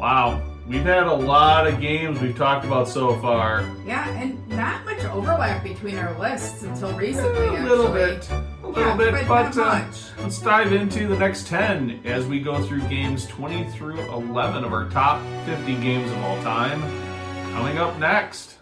Wow, we've had a lot of games we've talked about so far. Yeah, and not much overlap between our lists until recently, A little bit, but not much. let's dive into the next 10 as we go through games 20 through 11 of our top 50 games of all time. Coming up next.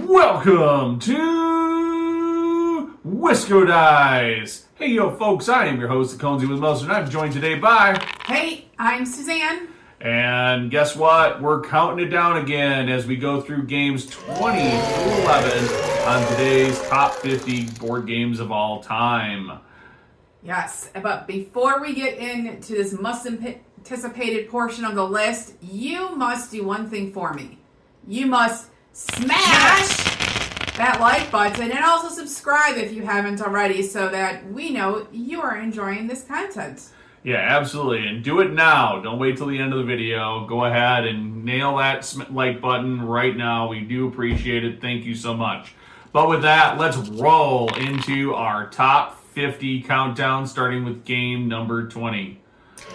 Welcome to WiscoDice. Hey, yo, folks, I am your host, Conesy with Most, and I'm joined today by... Hey, I'm Suzanne. And guess what? We're counting it down again as we go through games 20 through 11 on today's top 50 board games of all time. Yes, but before we get into this much-anticipated portion of the list, you must do one thing for me. You must smash that like button and also subscribe if you haven't already so that we know you are enjoying this content. Yeah, absolutely. And do it now. Don't wait till the end of the video. Go ahead and nail that like button right now. We do appreciate it. Thank you so much. But with that, let's roll into our top 50 countdown, starting with game number 20.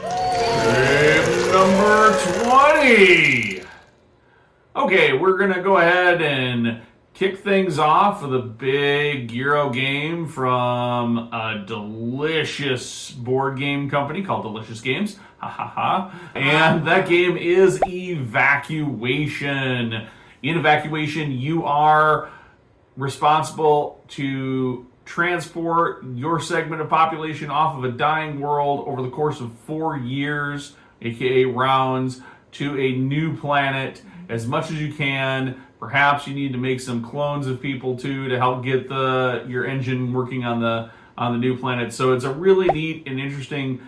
Game number 20! Okay, we're going to go ahead and kick things off with a big Euro game from a delicious board game company called Delicious Games. Ha ha ha. And that game is Evacuation. In Evacuation, you are responsible to transport your segment of population off of a dying world over the course of 4 years, aka rounds, to a new planet as much as you can. Perhaps you need to make some clones of people too to help get your engine working on the new planet. So it's a really neat and interesting.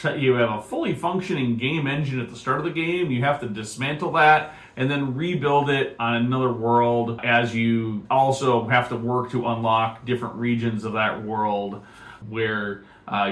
You have a fully functioning game engine at the start of the game. You have to dismantle that and then rebuild it on another world, as you also have to work to unlock different regions of that world where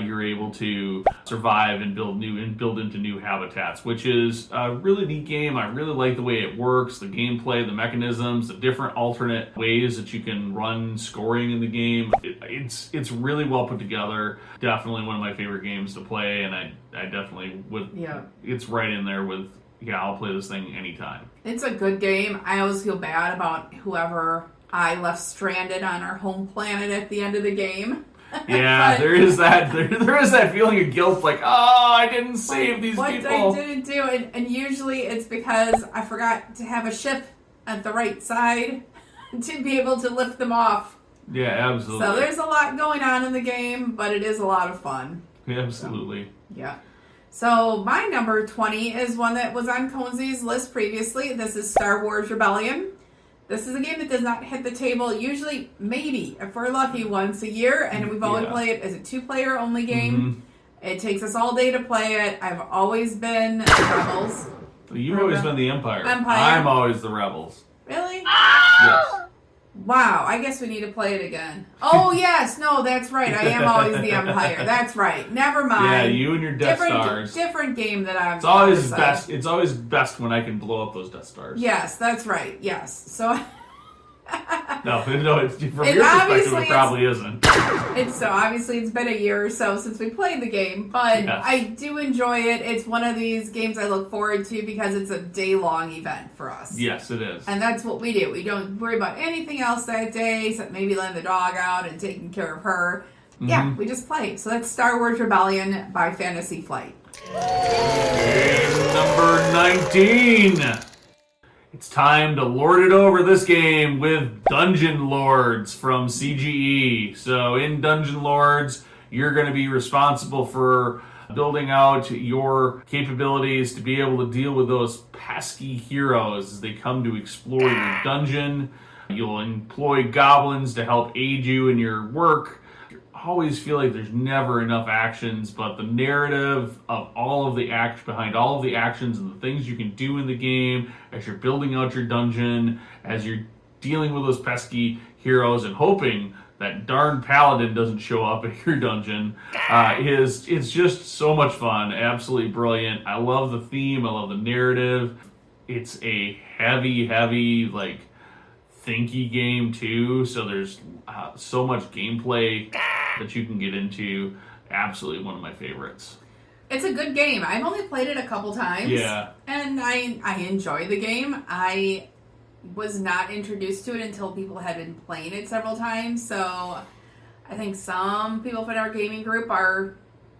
you're able to survive and build into new habitats, which is a really neat game. I really like the way it works, the gameplay, the mechanisms, the different alternate ways that you can run scoring in the game. It's really well put together. Definitely one of my favorite games to play, and I definitely would. Yeah, it's right in there with. Yeah, I'll play this thing anytime. It's a good game. I always feel bad about whoever I left stranded on our home planet at the end of the game. Yeah, there is that. There is that feeling of guilt, like, oh, I didn't save these people. What I didn't do, and usually it's because I forgot to have a ship at the right side to be able to lift them off. Yeah, absolutely. So there's a lot going on in the game, but it is a lot of fun. Yeah, absolutely. So, yeah. So my number 20 is one that was on Conesy's list previously. This is Star Wars Rebellion. This is a game that does not hit the table, usually, maybe, if we're lucky, once a year, and we've always played it as a two-player only game. Mm-hmm. It takes us all day to play it. I've always been Rebels. You've always been the Empire. Empire. I'm always the Rebels. Really? Yes. Wow, I guess we need to play it again. Oh, yes, no, that's right. I am always the Empire. That's right. Never mind. Yeah, you and your Death Stars. Different game that I've... It's always best. It's always best when I can blow up those Death Stars. Yes, that's right. Yes. So... no, from your perspective, it probably isn't. Obviously it's been a year or so since we played the game, but yes. I do enjoy it. It's one of these games I look forward to because it's a day-long event for us. Yes, it is. And that's what we do. We don't worry about anything else that day except maybe letting the dog out and taking care of her. Mm-hmm. Yeah, we just play. So that's Star Wars Rebellion by Fantasy Flight. Game number 19. It's time to lord it over this game with Dungeon Lords from CGE. So in Dungeon Lords, you're going to be responsible for building out your capabilities to be able to deal with those pesky heroes as they come to explore your dungeon. You'll employ goblins to help aid you in your work. Always feel like there's never enough actions, but the narrative of all of the behind all of the actions and the things you can do in the game as you're building out your dungeon, as you're dealing with those pesky heroes and hoping that darn paladin doesn't show up at your dungeon, it's just so much fun. Absolutely brilliant. I love the theme. I love the narrative. It's a heavy, like, thinky game too, so there's so much gameplay that you can get into, absolutely one of my favorites. It's a good game. I've only played it a couple times. Yeah. And I enjoy the game. I was not introduced to it until people had been playing it several times. So I think some people in our gaming group are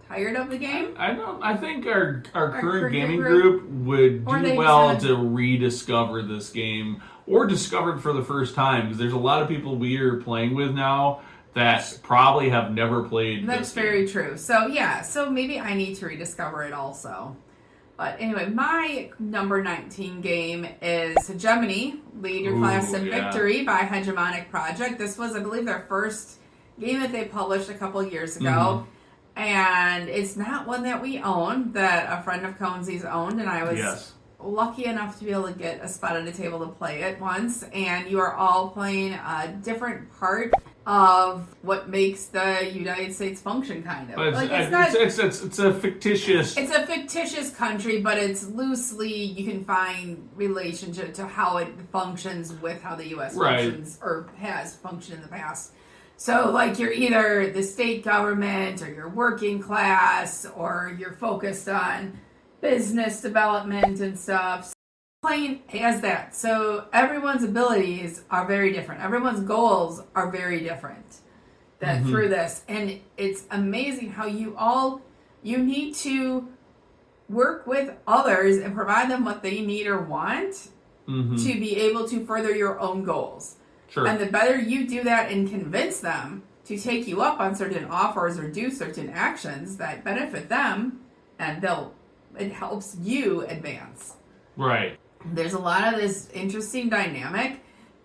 tired of the game. I think our current gaming group would do well to rediscover this game or discover it for the first time, because there's a lot of people we are playing with now that probably have never played That's very true. So yeah, so maybe I need to rediscover it also. But anyway, my number 19 game is Hegemony, Lead Your Class to Victory by Hegemonic Project. This was, I believe, their first game that they published a couple years ago. And it's not one that we own, that a friend of Conesy's owned, and I was lucky enough to be able to get a spot at a table to play it once. And you are all playing a different part of what makes the United States function, kind of. But it's a fictitious... It's a fictitious country, but it's loosely, you can find relationship to how it functions with how the U.S. functions, or has functioned in the past. So, like, you're either the state government, or you're working class, or you're focused on business development and stuff. So, playing has that. So, everyone's abilities are very different. Everyone's goals are very different through this. And it's amazing how you need to work with others and provide them what they need or want to be able to further your own goals. Sure. And the better you do that and convince them to take you up on certain offers or do certain actions that benefit them, and it helps you advance. Right. There's a lot of this interesting dynamic.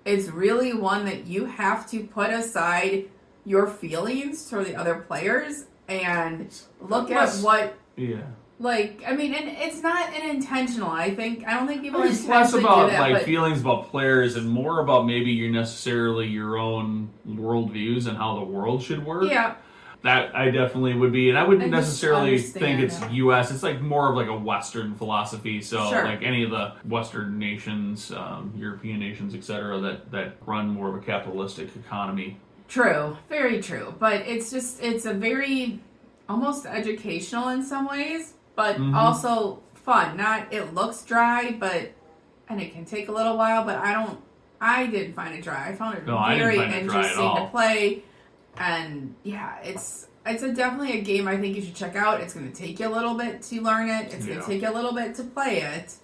It's really one that you have to put aside your feelings toward the other players and look at what... Yeah. Like, I mean, and it's not intentional. I don't think people it's less intentionally about do that, like feelings about players and more about maybe your own worldviews and how the world should work. Yeah. That I definitely would be, and I wouldn't necessarily think it's that. U.S. It's like more of like a Western philosophy. So Sure. like any of the Western nations, European nations, etc., that run more of a capitalistic economy. True, very true. But it's a very almost educational in some ways, but also fun. Not, it looks dry, and it can take a little while, but I didn't find it dry. I found it very interesting to play. And yeah, it's definitely a game I think you should check out. It's going to take you a little bit to learn it. It's going to take you a little bit to play it.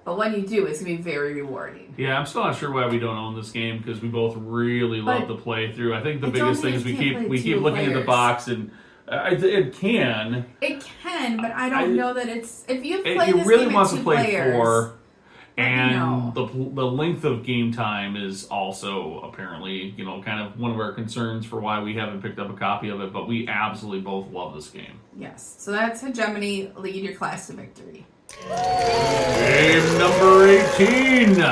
But when you do, it's going to be very rewarding. Yeah, I'm still not sure why we don't own this game, because we both really love the playthrough. I think the biggest thing is we keep looking at the box, and it can. It can, but I don't know that it's... If you play you this really game want at to play players, 4, and the length of game time is also apparently, kind of one of our concerns for why we haven't picked up a copy of it, but we absolutely both love this game. Yes, so that's Hegemony, Lead Your Class to Victory. Game number 18.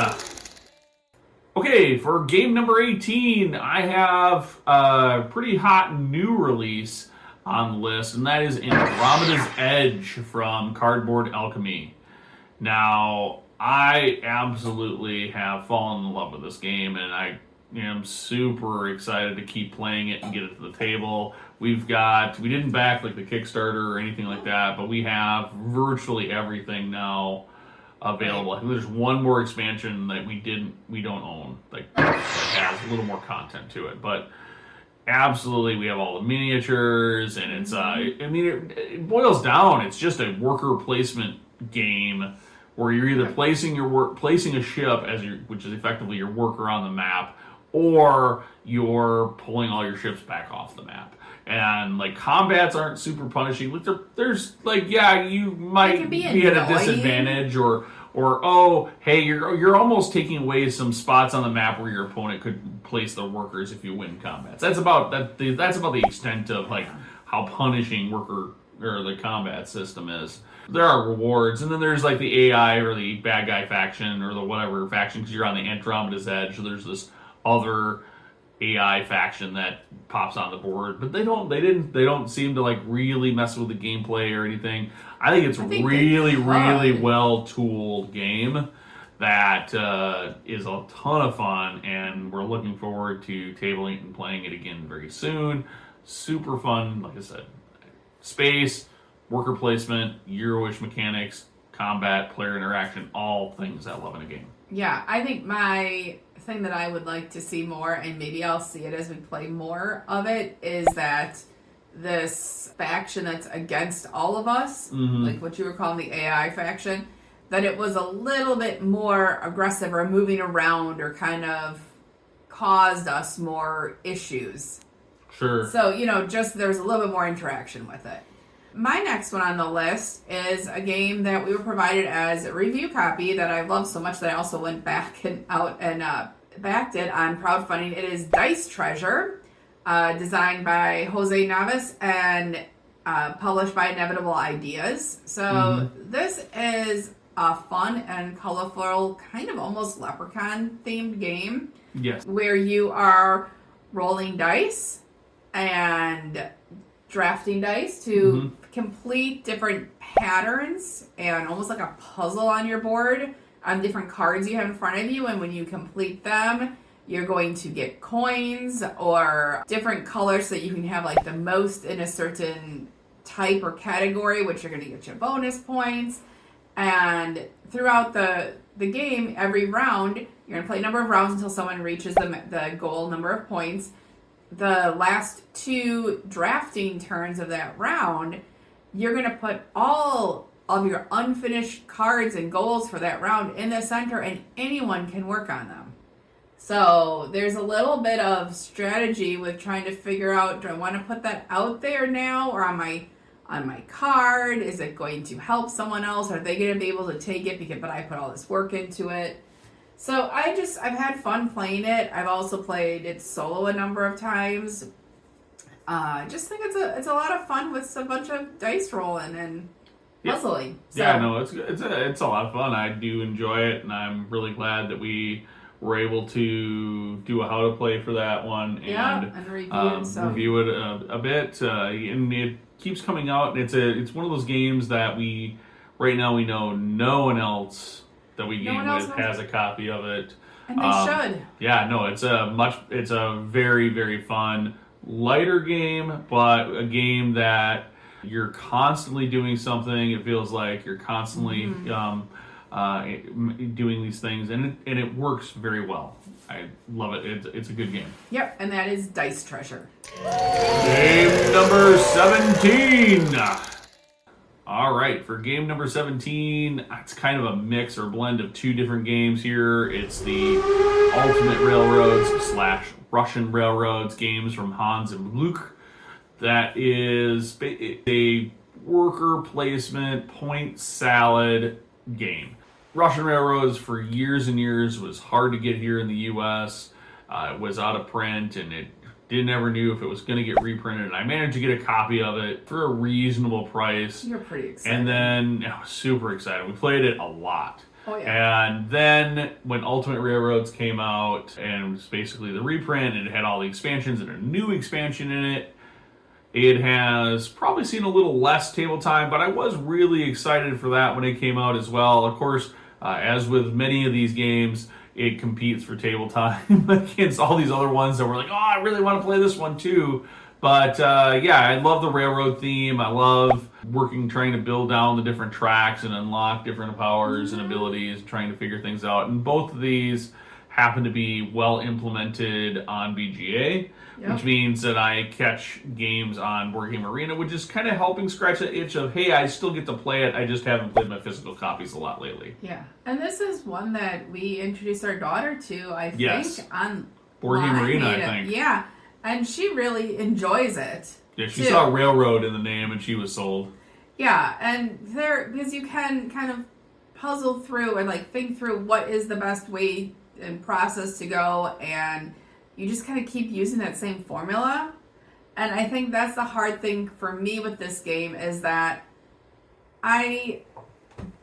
Okay, for game number 18, I have a pretty hot new release on the list, and that is Andromeda's Edge from Cardboard Alchemy. Now, I absolutely have fallen in love with this game, and I am super excited to keep playing it and get it to the table. We didn't back like the Kickstarter or anything like that, but we have virtually everything now available. I think there's one more expansion that we don't own, that has a little more content to it, but absolutely we have all the miniatures, and it's it boils down, it's just a worker placement game where you're either placing a ship which is effectively your worker on the map, or you're pulling all your ships back off the map. And like combats aren't super punishing. Like there's like, yeah, you might be at a disadvantage, or oh, hey, you're almost taking away some spots on the map where your opponent could place the workers if you win combats. That's about the extent of like how punishing worker or the combat system is. There are rewards, and then there's like the AI or the bad guy faction or the whatever faction, because you're on the Andromeda's Edge. So there's this other AI faction that pops on the board, but they don't seem to like really mess with the gameplay or anything. I think it's really well tooled game that is a ton of fun, and we're looking forward to tabling it and playing it again very soon. Super fun, like I said. space, worker placement, Euro-ish mechanics, combat, player interaction, all things I love in a game. Yeah, I think my thing that I would like to see more, and maybe I'll see it as we play more of it, is that this faction that's against all of us, like what you were calling the AI faction, that it was a little bit more aggressive or moving around or kind of caused us more issues. Sure. So, just there's a little bit more interaction with it. My next one on the list is a game that we were provided as a review copy that I love so much that I also went back and backed it on crowdfunding. It is Dice Treasure, designed by Jose Navas and published by Inevitable Ideas. So this is a fun and colorful, kind of almost Leprechaun themed game. Yes. Where you are rolling dice and drafting dice to complete different patterns and almost like a puzzle on your board on different cards you have in front of you. And when you complete them, you're going to get coins or different colors so that you can have like the most in a certain type or category, which are going to get you bonus points. And throughout the game, every round, you're going to play a number of rounds until someone reaches the goal number of points. The last 2 drafting turns of that round, you're going to put all of your unfinished cards and goals for that round in the center, and anyone can work on them. So there's a little bit of strategy with trying to figure out, do I want to put that out there now or on my card? Is it going to help someone else? Are they going to be able to take it but I put all this work into it? So I've had fun playing it. I've also played it solo a number of times. I just think it's a lot of fun with a bunch of dice rolling and puzzling. So, yeah, no, it's a lot of fun. I do enjoy it, and I'm really glad that we were able to do a how to play for that one and review it a bit. And it keeps coming out. And it's one of those games that right now we know no one else that we game with has a copy of it. And they should. Yeah, no, it's a very, very fun, lighter game, but a game that you're constantly doing something. It feels like you're constantly doing these things, and it works very well. I love it. It's a good game. Yep, and that is Dice Treasure. Game number 17. All right, for game number 17, it's kind of a mix or blend of 2 different games here. It's the Ultimate Railroads / Russian Railroads games from Hans and Gluck. That is a worker placement point salad game. Russian Railroads for years and years was hard to get here in the U.S. It was out of print, and it never knew if it was going to get reprinted. And I managed to get a copy of it for a reasonable price. You're pretty excited. And then, I was super excited. We played it a lot. Oh, yeah. And then when Ultimate Railroads came out, and it was basically the reprint, and it had all the expansions and a new expansion in it, it has probably seen a little less table time, but I was really excited for that when it came out as well. Of course, as with many of these games, it competes for table time against all these other ones that were like, oh, I really want to play this one too. But I love the railroad theme. I love trying to build down the different tracks and unlock different powers and abilities, trying to figure things out. And both of these happen to be well implemented on BGA, which means that I catch games on Board Game Arena, which is kind of helping scratch the itch of, hey, I still get to play it. I just haven't played my physical copies a lot lately. Yeah, and this is one that we introduced our daughter to, I think, on Board Game Arena, I think. Yeah, and she really enjoys it. Yeah, she saw Railroad in the name and she was sold. Yeah, and because you can kind of puzzle through and think through what is the best way and process to go, and you just kind of keep using that same formula. And I think that's the hard thing for me with this game, is that I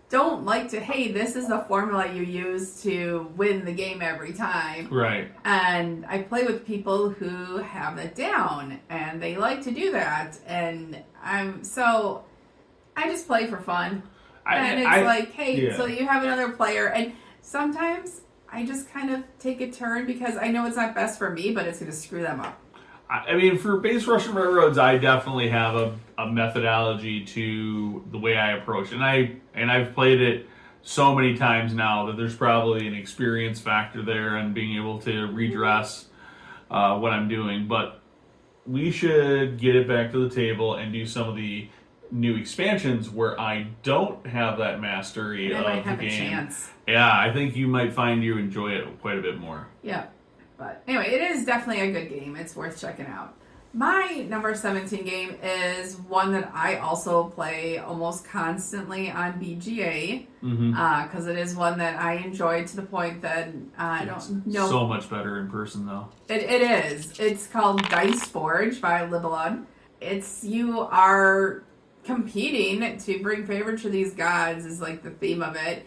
don't like to, hey, this is the formula you use to win the game every time. Right. And I play with people who have it down, and they like to do that. And I just play for fun. So you have another player, and sometimes I just kind of take a turn because I know it's not best for me, but it's going to screw them up. I mean, for base Russian railroads, I definitely have a methodology to the way I approach it. And I've played it so many times now that there's probably an experience factor there and being able to redress what I'm doing. But we should get it back to the table and do some of the new expansions where I don't have that mastery I of might the have a game. chance. Yeah, I think you might find you enjoy it quite a bit more. Yeah. But anyway, it is definitely a good game. It's worth checking out. My number 17 game is one that I also play almost constantly on BGA because it is one that I enjoy to the point that I don't know. So much better in person, though. It is. It's called Dice Forge by Libelud. You are competing to bring favor to these gods is like the theme of it.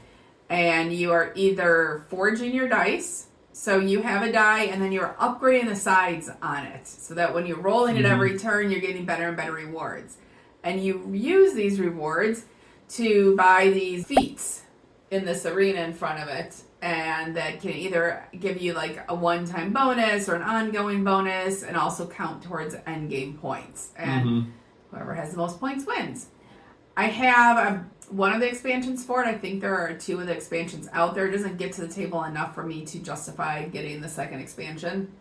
And you are either forging your dice. So you have a die, and then you're upgrading the sides on it, so that when you're rolling it every turn, you're getting better and better rewards. And you use these rewards to buy these feats in this arena in front of it, and that can either give you like a one-time bonus or an ongoing bonus, and also count towards end game points. And whoever has the most points wins. I have one of the expansions for it. I think there are 2 of the expansions out there. It doesn't get to the table enough for me to justify getting the second expansion.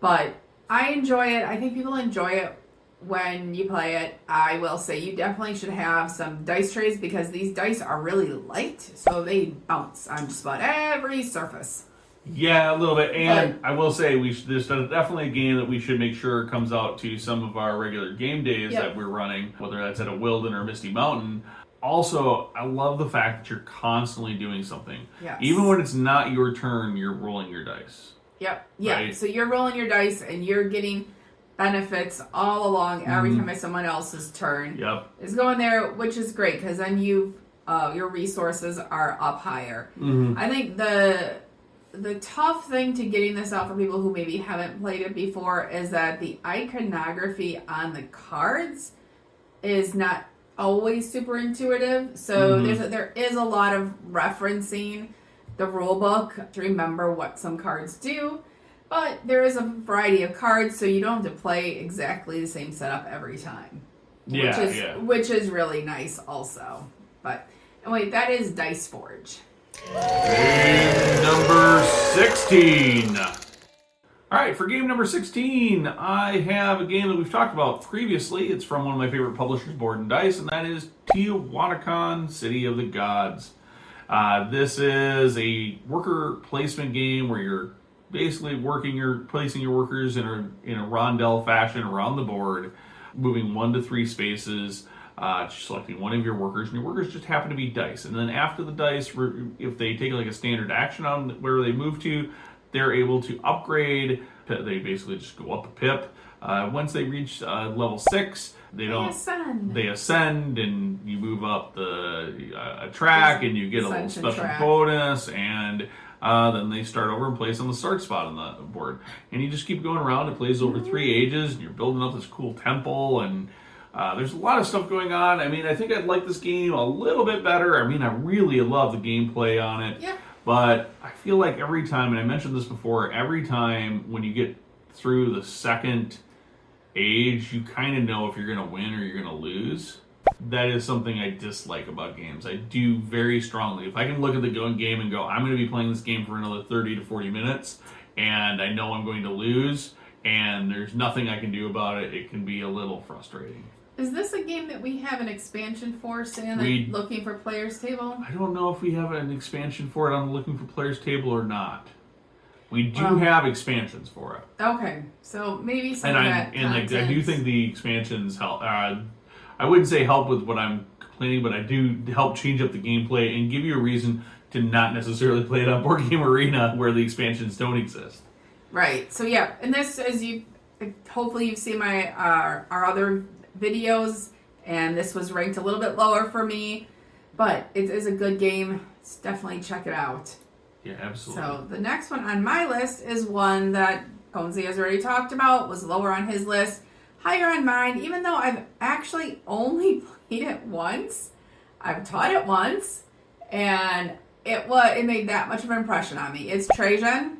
But I enjoy it. I think people enjoy it when you play it. I will say you definitely should have some dice trays because these dice are really light. So they bounce on just about every surface. Yeah, a little bit. And I will say there's definitely a game that we should make sure comes out to some of our regular game days that we're running, whether that's at a Wilden or Misty Mountain. Also, I love the fact that you're constantly doing something. Yes. Even when it's not your turn, you're rolling your dice. Yep. Yeah. Right? So you're rolling your dice and you're getting benefits all along every time it's someone else's turn. Yep. Is going there, which is great because then your resources are up higher. I think the tough thing to getting this out for people who maybe haven't played it before is that the iconography on the cards is not always super intuitive. So there is a lot of referencing the rule book to remember what some cards do. But there is a variety of cards, so you don't have to play exactly the same setup every time. Which is really nice also. But anyway, that is Dice Forge. Game number 16. All right, for game number 16, I have a game that we've talked about previously. It's from one of my favorite publishers, Board and Dice, and that is Tiahuanacan, City of the Gods. This is a worker placement game where you're basically placing your workers in a rondel fashion around the board, moving 1 to 3 spaces, selecting one of your workers, and your workers just happen to be dice. And then after the dice, if they take like a standard action on where they move to, they're able to upgrade. They basically just go up a pip. Once they reach level 6, they ascend, and you move up a track, and you get a little special bonus, and then they start over and place on the start spot on the board. And you just keep going around. It plays over 3 ages, and you're building up this cool temple, and there's a lot of stuff going on. I mean, I think I'd like this game a little bit better. I mean, I really love the gameplay on it. Yeah. But I feel like every time, and I mentioned this before, every time when you get through the second age, you kind of know if you're going to win or you're going to lose. That is something I dislike about games. I do very strongly. If I can look at the game and go, I'm going to be playing this game for another 30 to 40 minutes, and I know I'm going to lose, and there's nothing I can do about it, it can be a little frustrating. Is this a game that we have an expansion for, Stan, looking for Player's Table? I don't know if we have an expansion for it on Looking for Player's Table or not. We do have expansions for it. Okay, so maybe some I do think the expansions help. I wouldn't say help with what I'm complaining, but I do help change up the gameplay and give you a reason to not necessarily play it on Board Game Arena where the expansions don't exist. Right. So yeah, and this, hopefully you've seen my our other videos, and this was ranked a little bit lower for me, but it is a good game. Definitely check it out. Yeah, absolutely. So the next one on my list is one that Conesy has already talked about, was lower on his list, higher on mine, even though I've actually only played it once. I've taught it once, and it made that much of an impression on me. It's Trajan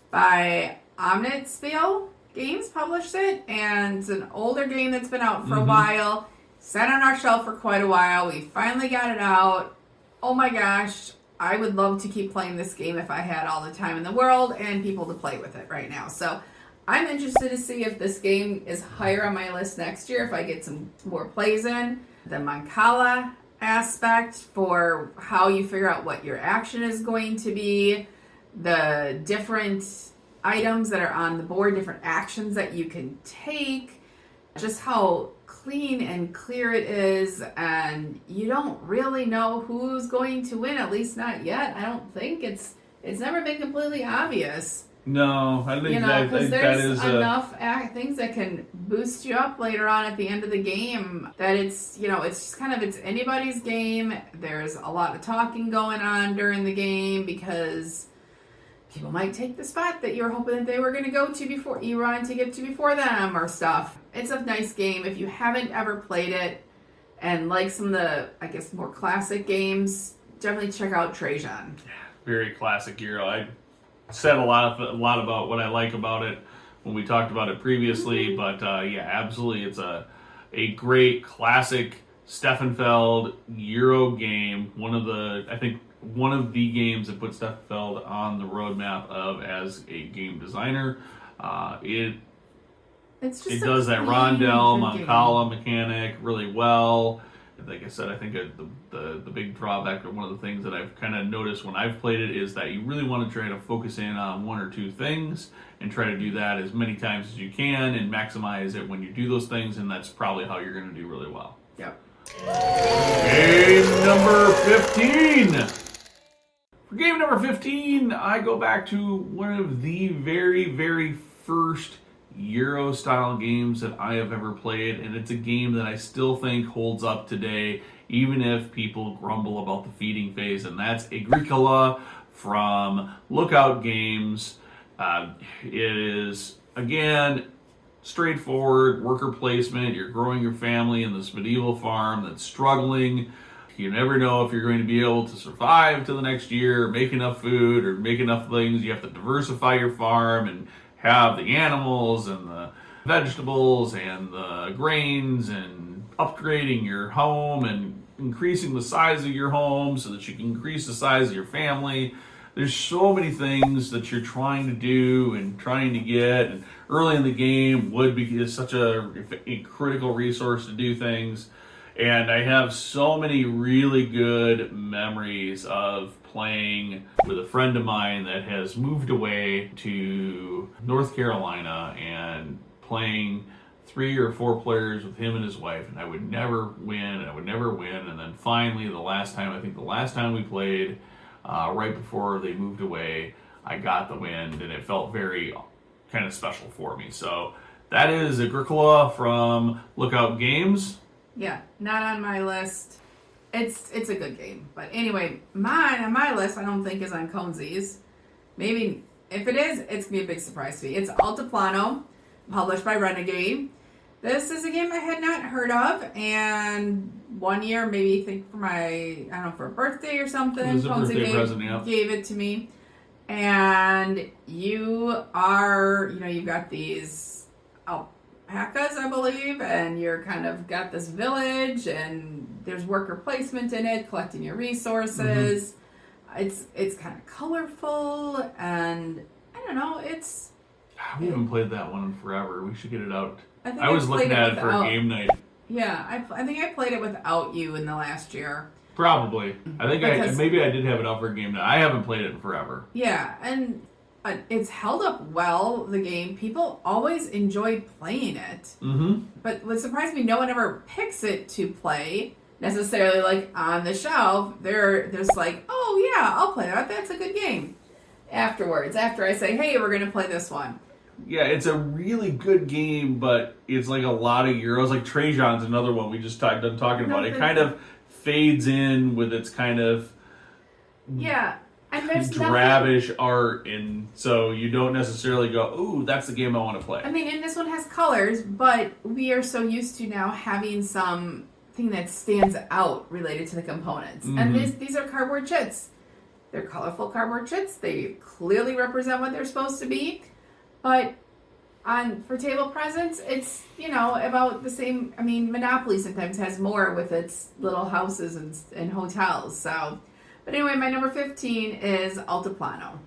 by Omnitspiel Games published it, and it's an older game that's been out for a while. Sat on our shelf for quite a while. We finally got it out. Oh my gosh, I would love to keep playing this game if I had all the time in the world and people to play with it right now. So I'm interested to see if this game is higher on my list next year, if I get some more plays in. The Mancala aspect for how you figure out what your action is going to be, the different items that are on the board, different actions that you can take, just how clean and clear it is, and you don't really know who's going to win, at least not yet. I don't think it's never been completely obvious. No, I think because there's that is enough things that can boost you up later on at the end of the game that it's just kind of, it's anybody's game. There's a lot of talking going on during the game because people might take the spot that you were hoping that they were going to go to before you wanted to get to before them or stuff. It's a nice game. If you haven't ever played it and like some of the, I guess, more classic games, definitely check out Trajan. very classic Euro. I said a lot about what I like about it when we talked about it previously, but yeah, absolutely, it's a great classic Steffenfeld Euro game. One of the games that put Steffenfeld on the roadmap of as a game designer. It does that rondel Mancala mechanic really well. Like I said, I think the big drawback, or one of the things that I've kind of noticed when I've played it, is that you really want to try to focus in on one or two things and try to do that as many times as you can and maximize it when you do those things, and that's probably how you're going to do really well. Yep. Game number 15. For game number 15, I go back to one of the very, very first Euro-style games that I have ever played, and it's a game that I still think holds up today, even if people grumble about the feeding phase, and that's Agricola from Lookout Games. It is, again, straightforward worker placement. You're growing your family in this medieval farm that's struggling. You never know if you're going to be able to survive to the next year, make enough food, or make enough things. You have to diversify your farm and have the animals and the vegetables and the grains, and upgrading your home and increasing the size of your home so that you can increase the size of your family. There's so many things that you're trying to do and trying to get. And early in the game, wood is such a critical resource to do things. And I have so many really good memories of playing with a friend of mine that has moved away to North Carolina and playing 3 or 4 players with him and his wife, and I would never win, and then finally the last time we played, right before they moved away, I got the win, and it felt very kind of special for me. So that is Agricola from Lookout Games. Yeah, not on my list. It's a good game. But anyway, mine on my list I don't think is on Conesy's. Maybe if it is, it's going to be a big surprise to me. It's Altiplano, published by Renegade. This is a game I had not heard of, and one year, maybe I think for a birthday or something, It was a birthday present, yeah. gave it to me. And you've got these alpacas, I believe, and you're kind of got this village, and there's worker placement in it, collecting your resources. Mm-hmm. It's kind of colorful, and I don't know, we haven't played that one in forever. We should get it out. I was looking at it for a game night. Yeah, I think I played it without you in the last year. Probably. I think maybe I did have it out for a game night. I haven't played it in forever. Yeah, and it's held up well, the game. People always enjoy playing it. Mm-hmm. But what surprised me, no one ever picks it to play necessarily like on the shelf. They're just like, oh yeah, I'll play that. That's a good game. Afterwards, after I say, hey, we're going to play this one. Yeah, it's a really good game, but it's like a lot of Euros. Like Trajan's another one we just done talking about. It kind of fades in with its kind of and there's drabish art, and so you don't necessarily go, ooh, that's the game I want to play. I mean, and this one has colors, but we are so used to now having something that stands out related to the components. Mm-hmm. And these are cardboard chits. They're colorful cardboard chits. They clearly represent what they're supposed to be. But For table presents, it's, about the same. I mean, Monopoly sometimes has more with its little houses and hotels. So, but anyway, my number 15 is Altiplano.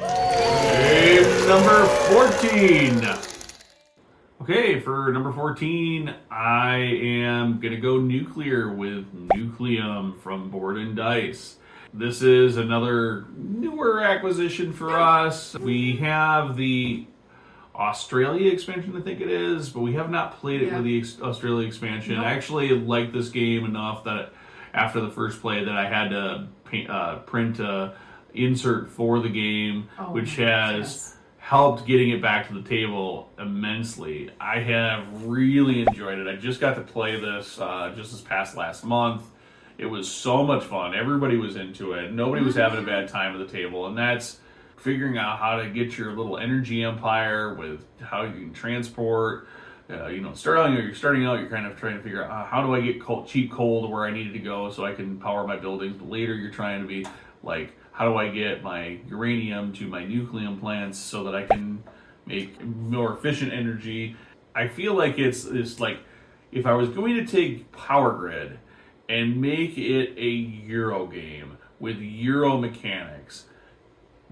Game number 14. Okay, for number 14, I am going to go nuclear with Nucleum from Board and Dice. This is another newer acquisition for us. We have the Australia expansion, I think it is, but we have not played it with the Australia expansion. Nope. I actually like this game enough that after the first play that I had to print a insert for the game, which has helped getting it back to the table immensely. I have really enjoyed it. I just got to play this just this past last month. It was so much fun. Everybody was into it. Nobody was having a bad time at the table, and that's figuring out how to get your little energy empire with how you can transport. You're starting out, you're kind of trying to figure out how do I get cheap coal to where I needed to go so I can power my buildings. But later you're trying to be like, how do I get my uranium to my nucleum plants so that I can make more efficient energy? I feel like it's like if I was going to take Power Grid and make it a Euro game with Euro mechanics,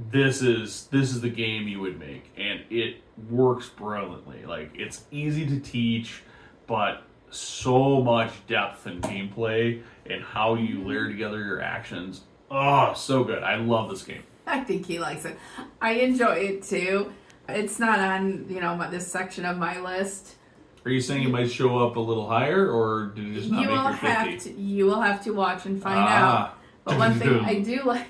this is the game you would make, and it works brilliantly. Like, it's easy to teach, but so much depth in gameplay and how you layer together your actions. Oh, so good. I love this game. I think he likes it. I enjoy it too. It's not on, this section of my list. Are you saying it might show up a little higher, or did it just not make your 50? You will have to watch and find out. But one thing I do like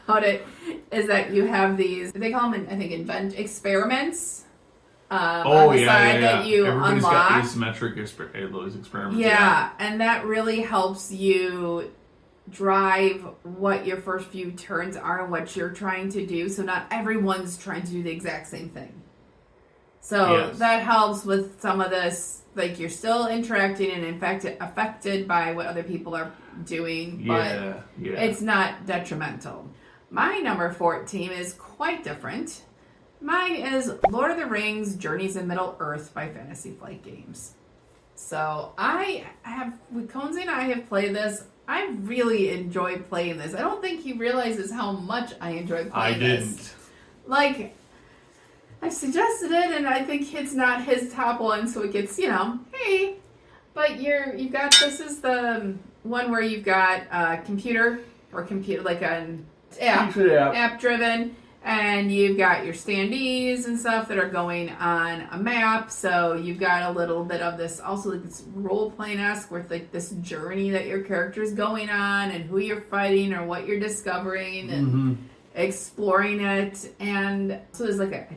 about it is that you have these, they call them, I think, experiments. On the side that you Everybody's unlock. got asymmetric those experiments. Yeah, and that really helps you drive what your first few turns are and what you're trying to do. So not everyone's trying to do the exact same thing. So that helps with some of this. Like, you're still interacting and affected by what other people are doing, but it's not detrimental. My number 14 is quite different. Mine is Lord of the Rings, Journeys in Middle-earth by Fantasy Flight Games. So with Conesy and I have played this. I really enjoy playing this. I don't think he realizes how much I enjoy playing this. I didn't. Like, I've suggested it, and I think it's not his top one, so it gets, hey. But this is the one where you've got computer, like an app driven, and you've got your standees and stuff that are going on a map. So you've got a little bit of this, also like this role-playing-esque with like this journey that your character's going on and who you're fighting or what you're discovering and exploring it. And so there's like I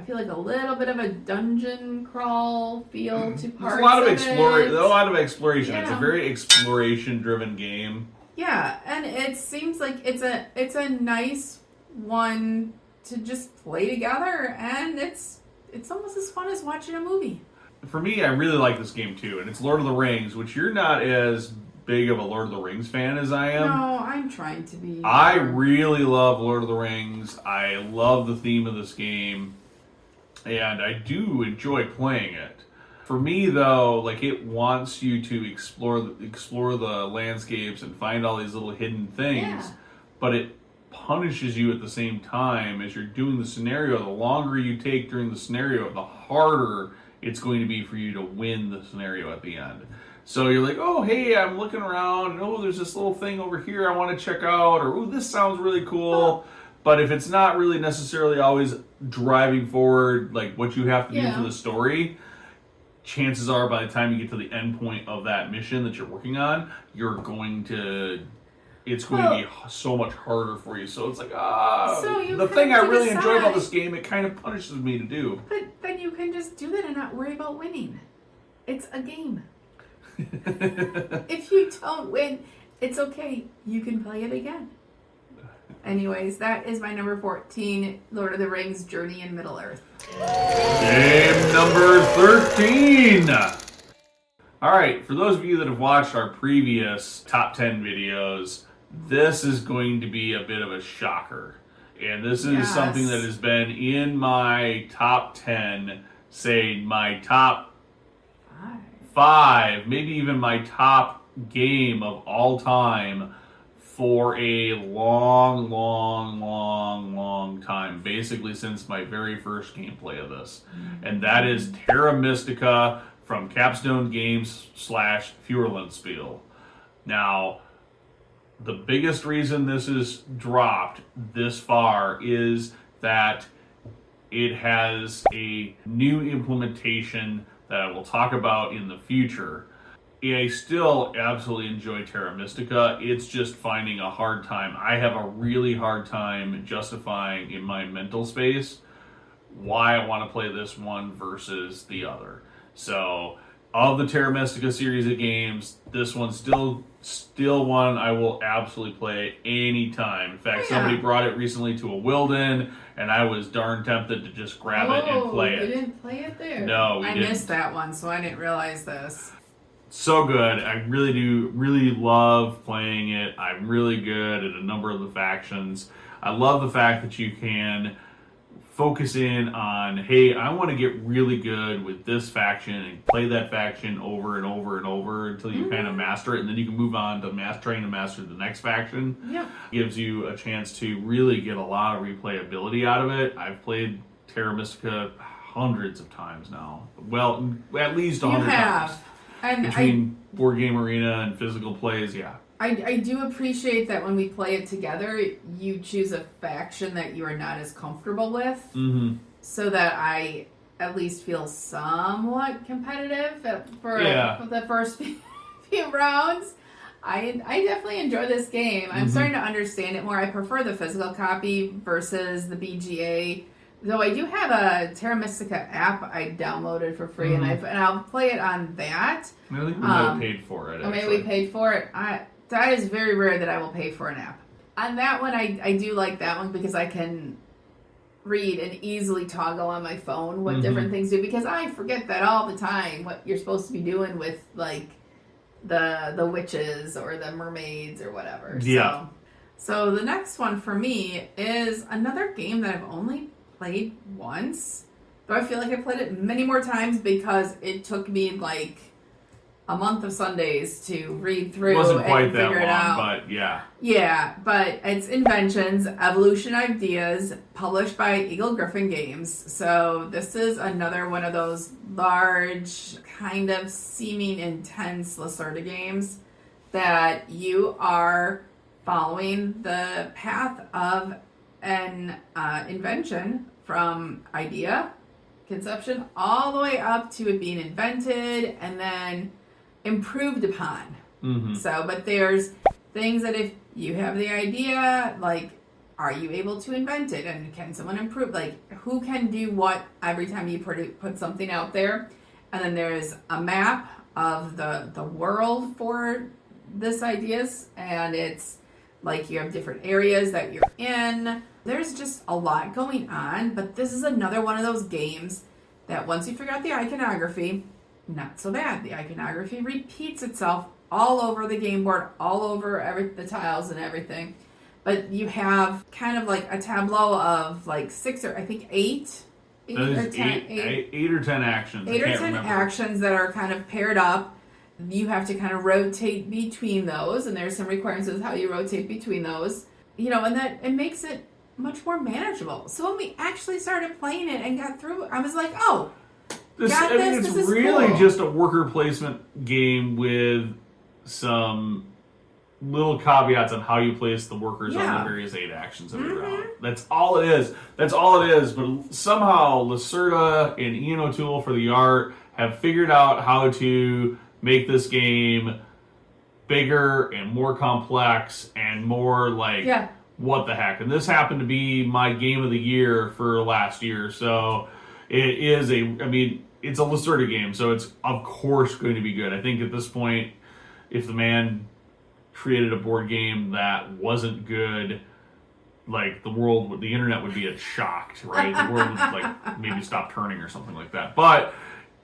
feel like a little bit of a dungeon crawl feel to parts. There's a lot of exploration. Yeah. It's a very exploration-driven game. Yeah, and it seems like it's a nice one to just play together, and it's almost as fun as watching a movie. For me, I really like this game too, and it's Lord of the Rings, which you're not as big of a Lord of the Rings fan as I am. No, I'm trying to be. I really love Lord of the Rings. I love the theme of this game, and I do enjoy playing it. For me, though, like, it wants you to explore the landscapes and find all these little hidden things, but it punishes you at the same time as you're doing the scenario. The longer you take during the scenario, the harder it's going to be for you to win the scenario at the end. So you're like, oh, hey, I'm looking around, and oh, there's this little thing over here I want to check out, or oh, this sounds really cool. But if it's not really necessarily always driving forward, like what you have to do for the story, chances are by the time you get to the end point of that mission that you're working on, it's going to be so much harder for you. So it's like, the thing I really enjoy about this game, it kind of punishes me to do. But then you can just do that and not worry about winning. It's a game. If you don't win, it's okay. You can play it again. Anyways, that is my number 14, Lord of the Rings, Journey in Middle-earth. Game number 13! Alright, for those of you that have watched our previous top 10 videos, this is going to be a bit of a shocker. And this is something that has been in my top 10 say my top 5. 5, maybe even my top game of all time for a long, long, long, long time. Basically since my very first gameplay of this. And that is Terra Mystica from Capstone Games / Feuerlandspiel. Now, the biggest reason this is dropped this far is that it has a new implementation that I will talk about in the future. I still absolutely enjoy Terra Mystica. It's just finding a hard time. I have a really hard time justifying in my mental space why I want to play this one versus the other. So, of the Terra Mystica series of games, this one's still one I will absolutely play anytime. In fact, somebody brought it recently to a Wilden, and I was darn tempted to just grab it and play it. You didn't play it there? No, we didn't. I missed that one, so I didn't realize this. So good. I really love playing it. I'm really good at a number of the factions. I love the fact that you can focus in on, hey, I want to get really good with this faction and play that faction over and over and over until you kind of master it, and then you can move on to trying to master the next faction. Yeah. Gives you a chance to really get a lot of replayability out of it. I've played Terra Mystica hundreds of times now. Well, at least 100 times. And between Board Game Arena and physical plays, yeah. I do appreciate that when we play it together, you choose a faction that you are not as comfortable with, so that I at least feel somewhat competitive for the first few rounds. I definitely enjoy this game. I'm starting to understand it more. I prefer the physical copy versus the BGA. Though I do have a Terra Mystica app I downloaded for free, and I'll play it on that. I think we might have paid for it. Maybe we paid for it. That is very rare that I will pay for an app. On that one, I do like that one because I can read and easily toggle on my phone what different things do, because I forget that all the time, what you're supposed to be doing with like the witches or the mermaids or whatever. Yeah. So the next one for me is another game that I've only played once, but I feel like I played it many more times because it took me like a month of Sundays to read through wasn't quite and that figure it long, out. but yeah. Yeah, but it's Inventions, Evolutionary Ideas, published by Eagle Gryphon Games. So this is another one of those large, kind of seeming intense Lacerda games that you are following the path of an invention from idea, conception, all the way up to it being invented and then improved upon. So, but there's things that if you have the idea, like, are you able to invent it? And can someone improve? Like, who can do what every time you put something out there? And then there's a map of the world for this ideas, and it's like you have different areas that you're in. There's just a lot going on, but this is another one of those games that once you figure out the iconography, not so bad. The iconography repeats itself all over the game board, all over the tiles and everything. But you have kind of like a tableau of like 6 or I think 8 or 10 8 or 10 actions. 8 or 10 actions that are kind of paired up. You have to kind of rotate between those, and there's some requirements of how you rotate between those. You know, and that it makes it much more manageable. So when we actually started playing it and got through, I was like, oh, it's this really cool. just a worker placement game with some little caveats on how you place the workers on the various 8 actions every round. That's all it is. That's all it is. But somehow Lacerda and Ian O'Toole for the art have figured out how to make this game bigger and more complex and more like what the heck. And this happened to be my game of the year for last year. So it is it's a Lacerda game, so it's of course going to be good. I think at this point, if the man created a board game that wasn't good, like the internet would be shocked, right? The world would like maybe stop turning or something like that. But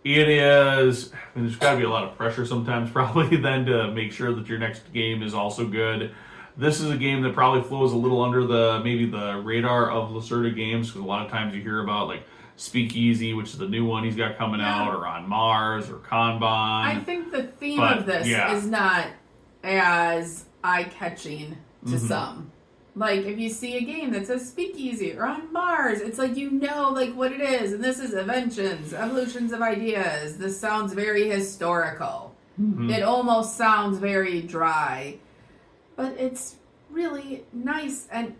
it is, there's got to be a lot of pressure sometimes probably then to make sure that your next game is also good. This is a game that probably flows a little under maybe the radar of Lacerda games, because a lot of times you hear about like Speakeasy, which is the new one he's got coming out, or On Mars, or Kanban. I think the theme of this is not as eye-catching to some. Like, if you see a game that says Speakeasy or On Mars, it's like, you know, like, what it is. And this is Inventions, Evolutions of Ideas. This sounds very historical. It almost sounds very dry. But it's really nice and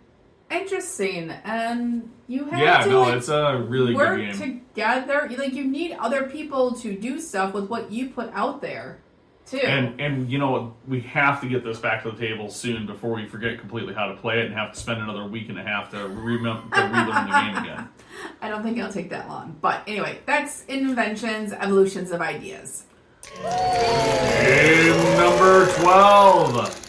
interesting. And you have to, it's a really good game. Work together. Like, you need other people to do stuff with what you put out there, too. And you know, we have to get this back to the table soon before we forget completely how to play it and have to spend another week and a half to relearn the game again. I don't think it'll take that long. But anyway, that's Inventions, Evolutions of Ideas. Game number 12.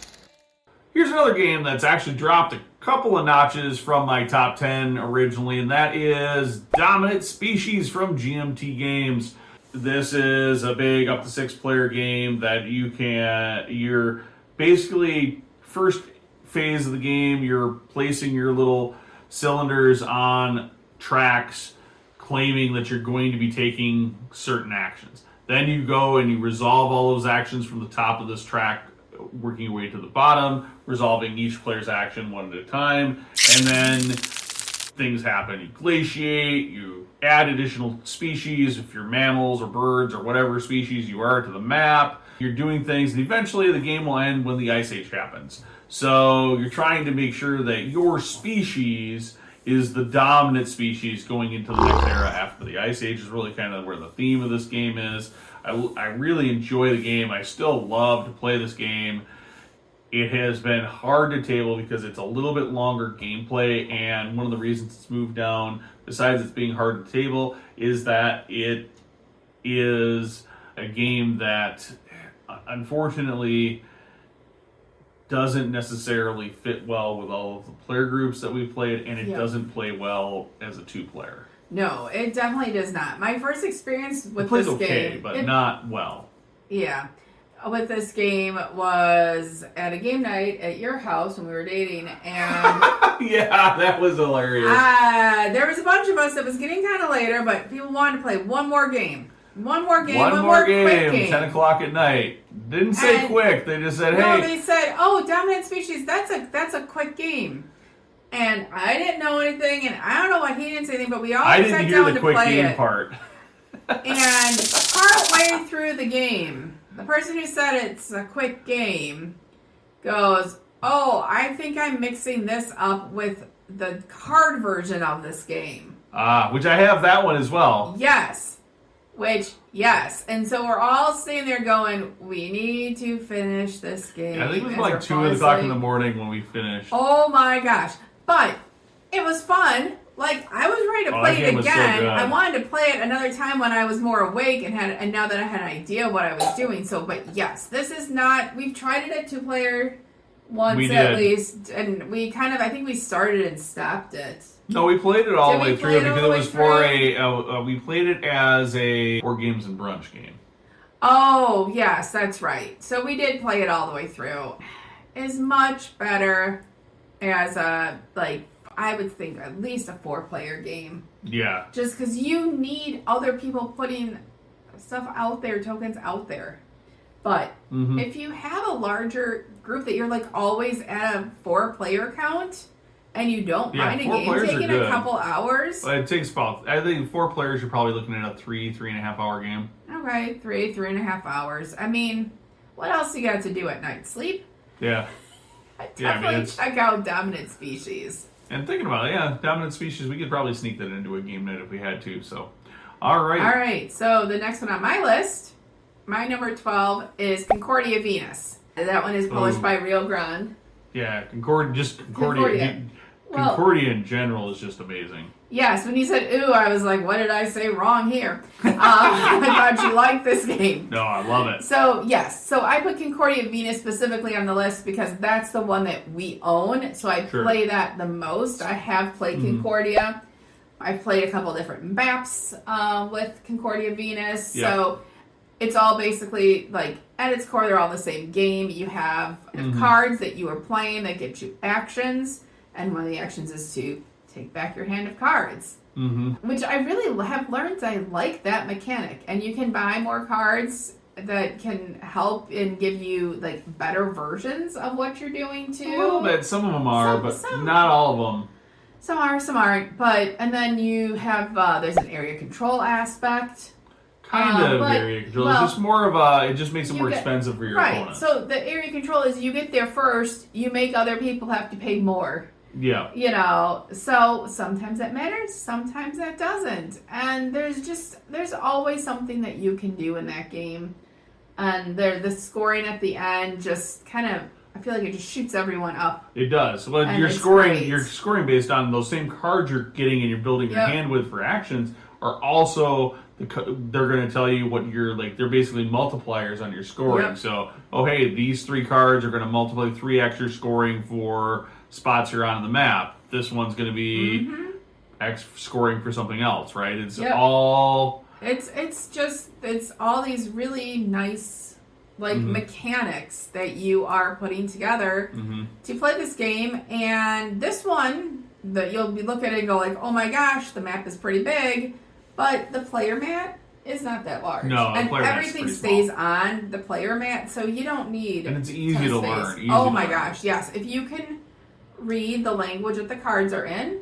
Here's another game that's actually dropped a couple of notches from my top 10 originally, and that is Dominant Species from GMT Games. This is a big up to 6 player game that you're basically, first phase of the game, you're placing your little cylinders on tracks, claiming that you're going to be taking certain actions. Then you go and you resolve all those actions from the top of this track, working your way to the bottom, resolving each player's action one at a time, and then things happen. You glaciate, you add additional species, if you're mammals or birds or whatever species you are, to the map. You're doing things, and eventually the game will end when the Ice Age happens. So you're trying to make sure that your species is the dominant species going into the next era after the Ice Age is really kind of where the theme of this game is. I really enjoy the game. I still love to play this game. It has been hard to table because it's a little bit longer gameplay, and one of the reasons it's moved down, besides it's being hard to table, is that it is a game that unfortunately doesn't necessarily fit well with all of the player groups that we've played, and it doesn't play well as a 2-player. No, it definitely does not. My first experience with this game... okay, but not well. Yeah. With this game was at a game night at your house when we were dating, and... yeah, that was hilarious. There was a bunch of us. It was getting kind of later, but people wanted to play one more game. One more game. Quick game. game. 10 o'clock at night. Didn't say quick. They just said, hey. No, they said, oh, Dominant Species, that's a quick game. And I didn't know anything, and I don't know why he didn't say anything, but we all sat down to play it. I didn't hear the quick game part. And partway through the game, the person who said it's a quick game goes, oh, I think I'm mixing this up with the card version of this game. Which I have that one as well. Yes. And so we're all sitting there going, we need to finish this game. Yeah, I think it was like 2 o'clock in the morning when we finished. Oh my gosh. But it was fun. Like, I was ready to play it again. So I wanted to play it another time when I was more awake and now that I had an idea of what I was doing. So, but yes, this is not, we've tried it at 2-player once at least. And we kind of, I think we started and stopped it. No, we played it all the way through because it was for we played it as a 4 games and brunch game. Oh, yes, that's right. So we did play it all the way through. It's much better as a, like, I would think at least a 4-player game. Yeah. Just because you need other people putting stuff out there, tokens out there. But if you have a larger group that you're, like, always at a 4-player count... And you don't mind a game taking a couple hours? Well, it takes about, I think 4 players, you're probably looking at a 3.5 hour game. Okay, 3.5 hours. I mean, what else do you got to do at night? Sleep? Yeah. I definitely check out Dominant Species. And thinking about it, Dominant Species, we could probably sneak that into a game night if we had to, so. All right, so the next one on my list, my number 12, is Concordia Venus. That one is published by Rio Grande. Yeah, Concordia. Concordia in general is just amazing. Yes, when you said ooh, I was like, what did I say wrong here? I thought you liked this game. No, I love it. So, yes. So I put Concordia Venus specifically on the list because that's the one that we own. So I play that the most. I have played Concordia. I've played a couple different maps with Concordia Venus. Yeah. So it's all basically, like, at its core, they're all the same game. You have cards that you are playing that get you actions. And one of the actions is to take back your hand of cards. which I really have learned I like that mechanic. And you can buy more cards that can help and give you like better versions of what you're doing too. A little bit. Some of them are, some, not all of them. Some are, some aren't. But and then you have there's an area control aspect. Kind of area control. It's just more of a. It just makes it more expensive for your opponents. So the area control is you get there first. You make other people have to pay more. Yeah. You know, so sometimes that matters, sometimes that doesn't. And there's always something that you can do in that game. And the scoring at the end just kind of, I feel like it just shoots everyone up. It does. Well, you're scoring based on those same cards you're getting and you're building your hand with for actions are also they're going to tell you what you're like. They're basically multipliers on your scoring. Yep. So, hey, these 3 cards are going to multiply 3 extra scoring for spots you're on the map. This one's going to be X scoring for something else, right? It's all. It's all these really nice mechanics that you are putting together to play this game. And this one that you'll be looking at it and go like, oh my gosh, the map is pretty big, but the player mat is not that large. No, and everything stays small. On the player mat, so you don't need. And it's easy to learn. Oh my gosh, yes! If you can read the language that the cards are in,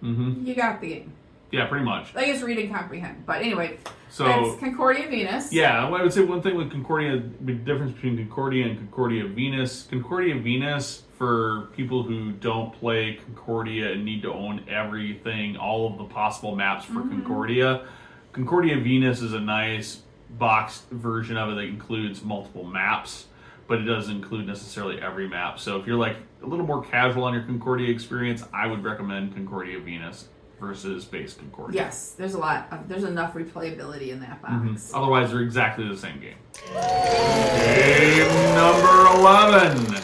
you got the game. Yeah, pretty much. I guess read and comprehend. But anyway, so that's Concordia Venus. Yeah, I would say one thing with Concordia, the difference between Concordia and Concordia Venus. Concordia Venus, for people who don't play Concordia and need to own everything, all of the possible maps for Concordia. Concordia Venus is a nice boxed version of it that includes multiple maps, but it doesn't include necessarily every map. So if you're like a little more casual on your Concordia experience, I would recommend Concordia Venus versus base Concordia. Yes, there's enough replayability in that box. Otherwise, they're exactly the same game. Game number 11.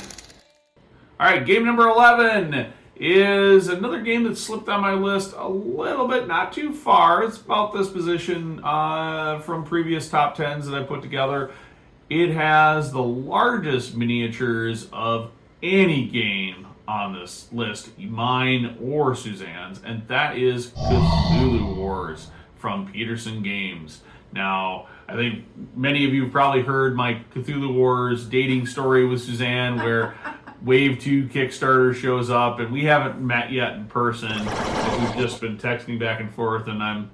All right, game number 11 is another game that slipped on my list a little bit, not too far. It's about this position from previous top 10s that I put together. It has the largest miniatures of any game on this list, mine or Suzanne's, and that is Cthulhu Wars from Peterson Games. Now, I think many of you have probably heard my Cthulhu Wars dating story with Suzanne, where Wave 2 Kickstarter shows up, and we haven't met yet in person. We've just been texting back and forth, and I'm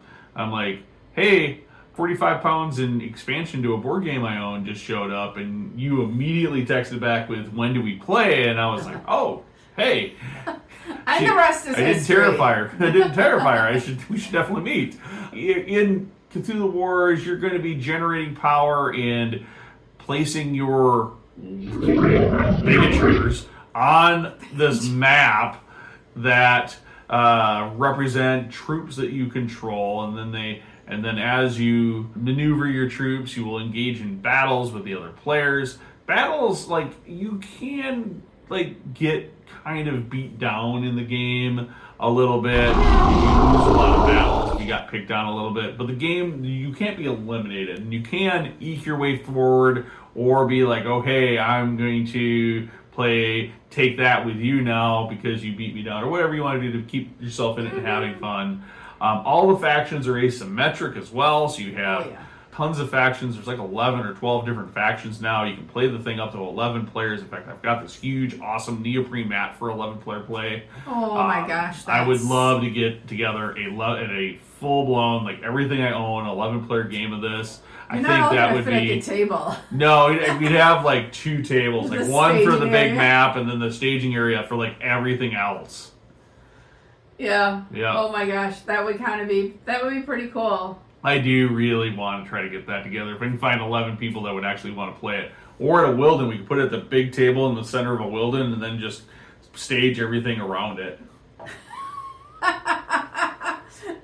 like, hey, 45 pounds in expansion to a board game I own just showed up, and you immediately texted back with, when do we play? And I was like, oh, hey. And the rest is history. I didn't terrify her. We should definitely meet. In Cthulhu Wars, you're going to be generating power and placing your miniatures on this map that represent troops that you control, and then as you maneuver your troops, you will engage in battles with the other players. Battles, like, you can get kind of beat down in the game a little bit. You lose a lot of battles if you got picked on a little bit. But the game, you can't be eliminated. And you can eke your way forward or be like, oh, hey, I'm going to take that with you now because you beat me down, or whatever you want to do to keep yourself in it and having fun. All the factions are asymmetric as well, so you have tons of factions. There's like 11 or 12 different factions now. You can play the thing up to 11 players. In fact, I've got this huge, awesome neoprene mat for 11-player play. Oh my gosh. I would love to get together a full-blown, like everything I own, 11-player game of this. I think that would be at the table. No, we'd have like 2 tables, like one for the big area. map and then the staging area for like everything else. Yeah. Yeah. Oh my gosh, that would be pretty cool. I do really want to try to get that together. If I can find 11 people that would actually want to play it. Or at a Wilden, we could put it at the big table in the center of a Wilden and then just stage everything around it.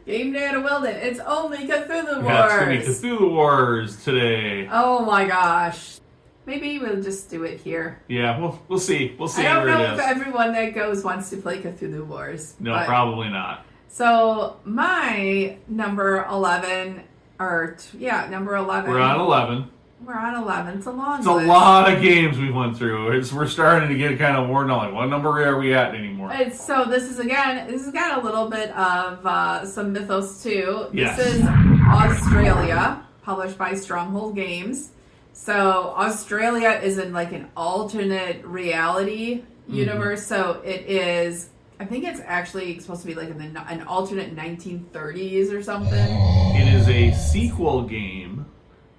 Game day at a Wilden. It's only Cthulhu Wars. Yeah, it's going to be Cthulhu Wars today. Oh my gosh. Maybe we'll just do it here. Yeah, we'll see. We'll see. I don't know if everyone that goes wants to play Cthulhu Wars. No, probably not. So my number 11, number 11. We're on 11. We're on 11. It's a long It's a list. lot of games we went through. We're starting to get kind of worn out. Like, what number are we at anymore? So this has got a little bit of some mythos too. Yes. This is Australia, published by Stronghold Games. So Australia is in like an alternate reality universe. So it is, I think it's actually supposed to be like in an alternate 1930s or something. It is a sequel game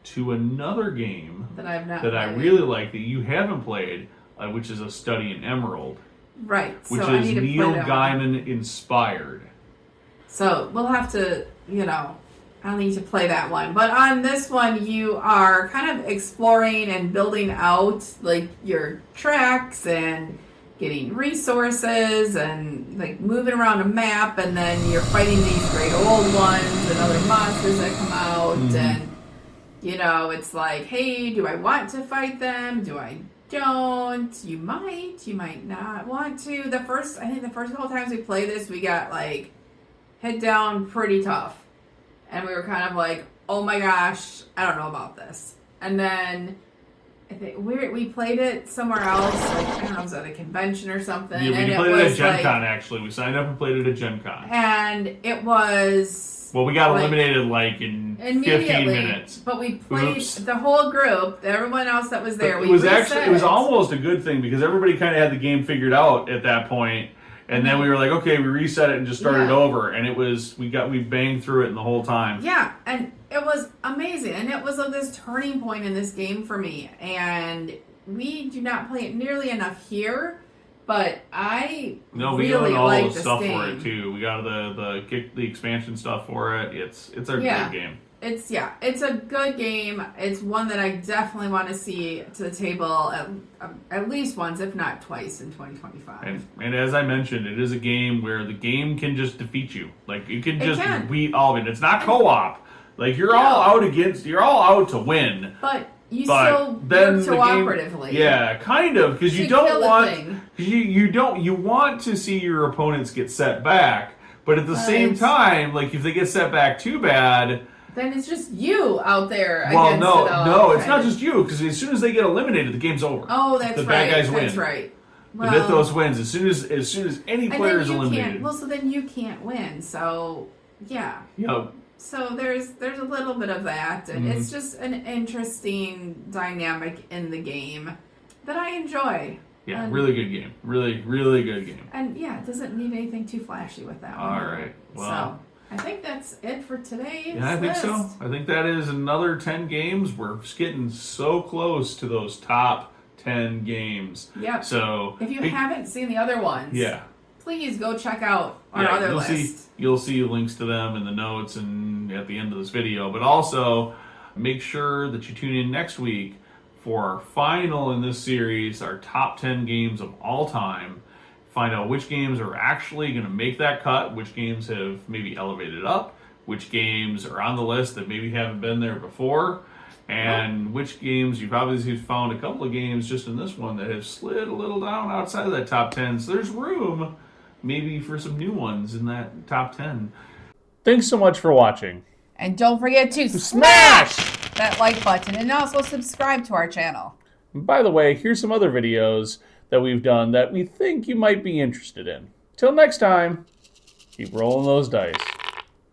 to another game That I've not that I played. really like that you haven't played, which is A Study in Emerald, Right. which so I is need to Neil play that one. Gaiman inspired. So we'll have to, I'll need to play that one. But on this one, you are kind of exploring and building out like your tracks and getting resources and like moving around a map, and then you're fighting these great old ones and other monsters that come out, and it's like, hey, do I want to fight them? Do I don't? You might not want to. I think the first couple times we played this, we got like head down pretty tough. And we were kind of like, oh my gosh, I don't know about this. And then I think we played it somewhere else, like, I don't know, it was at a convention or something. Yeah, and we played it at Gen like, Con, actually. We signed up and played it at Gen Con. And it was... Well, we got eliminated like in 15 minutes. But we played Oops. the whole group, everyone else that was there. It was almost a good thing because everybody kind of had the game figured out at that point. And then we were like, okay, we reset it and just started over. And it was, we banged through it the whole time. Yeah, and it was amazing. And it was this turning point in this game for me. And we do not play it nearly enough here, but I we really own all like the this stuff game. for it too. We got the expansion stuff for it. It's a good game. It's a good game. It's one that I definitely want to see to the table at least once, if not twice, in 2025. And as I mentioned, it is a game where the game can just defeat you. Like you can just beat all of it. It's not co-op. Like you're all out to win. But you still work cooperatively. Yeah, kind of, because you don't want you want to see your opponents get set back, but at the same time, like if they get set back too bad. Then it's just you out there. Well, against it all. no, it's not just you, because as soon as they get eliminated, the game's over. Oh, that's right. The bad guys win. That's right. Well, the Mythos wins as soon as any player is eliminated. So then you can't win. So yeah. Yep. So there's a little bit of that, and it's just an interesting dynamic in the game that I enjoy. Yeah, really good game. Really, really good game. And yeah, it doesn't need anything too flashy with that one. All right. Well. So I think that's it for today. Yeah, I think so. I think that is another 10 games. We're getting so close to those top 10 games. Yep. So if you haven't seen the other ones, please go check out our other list. You'll see links to them in the notes and at the end of this video. But also, make sure that you tune in next week for our final in this series, our top 10 games of all time. Find out which games are actually going to make that cut, which games have maybe elevated up, which games are on the list that maybe haven't been there before, and which games you've obviously found a couple of games just in this one that have slid a little down outside of that top 10. So there's room maybe for some new ones in that top 10. Thanks so much for watching. And don't forget to smash that like button and also subscribe to our channel. And by the way, here's some other videos that we've done that we think you might be interested in. Till next time, keep rolling those dice.